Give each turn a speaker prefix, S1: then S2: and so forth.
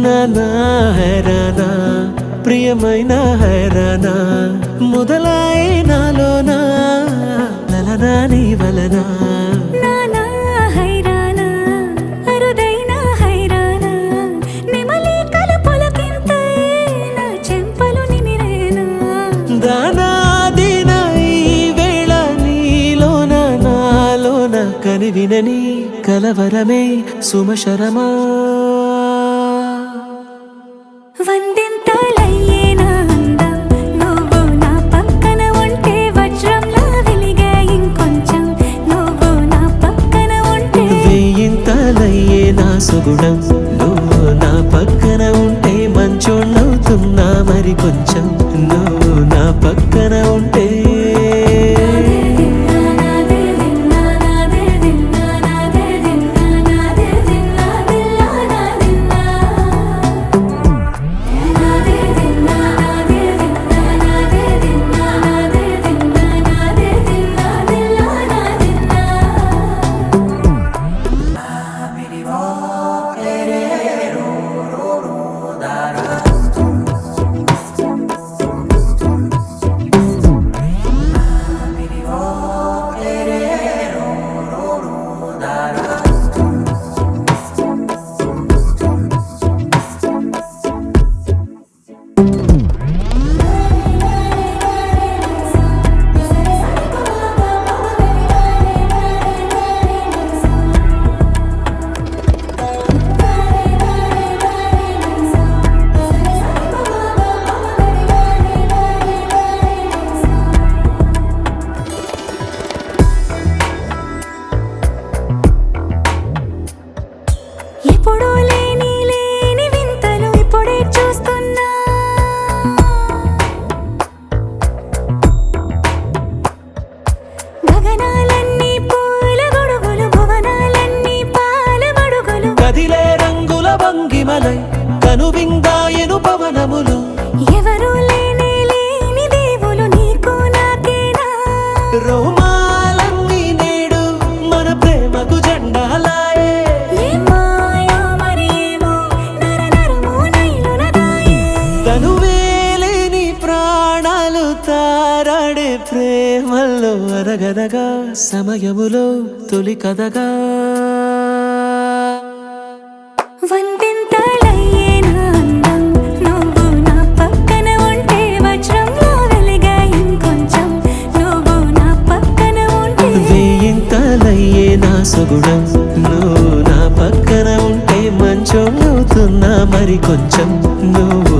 S1: నానా హైరానా ప్రియమైన హైరానా మొదలాయి నాలోనా లలనా నీ వలనా
S2: నానా హైరానా అరుదైన హైరానా నెమలి కలపులకింతై నా చెంపలు నిమిరేనా
S1: దానాదిన ఈ వేళ నీలోన నాలోన కనివినని కలవరమే సుమశరమా
S2: వందింతలయ్యేనా అందం నువ్వు నా పక్కన ఉంటే వజ్రంలా వెలిగే ఇంకొంచెం నువ్వు నా పక్కన ఉంటే
S1: వేయింతలయ్యే నా సుగుణం నువ్వు నా పక్కన ఉంటే మంచోళ్ళవుతున్నా మరి కొంచెం నువ్వు నా పక్కన ఉంటే
S2: ఎప్పుడూ లేని వింతలు ఇప్పుడే చూస్తున్నా గగనాలన్నీ పూల గొడుగులు భువనాలన్నీ పాల మడుగులు
S1: కదిలే రంగుల భంగిమలై కనువిందాయను పవనములు
S2: ఎవరూ లేని దేవులు నీకు నాకేనా
S1: రోమాలన్నీ నేడు మన ప్రేమకు జెండాలాయే
S2: ఏ మాయో మరి ఏమో నరనరమో నైలున దాయే
S1: తనువేలేని ప్రాణాలు తారాడే ప్రేమల్లో అరగదగా సమయములో తొలి కథగా
S2: వందింతలయ్యేనా అందం నువ్వు నా పక్కన ఉంటే వజ్రంలా వెలిగే ఇంకొంచెం నువ్వు నా పక్కన ఉంటే
S1: వేయింతలయ్యే నా సుగుణం నువ్వు నా పక్కన ఉంటే మంచోళ్ళవుతున్నా మరి కొంచెం నువ్వు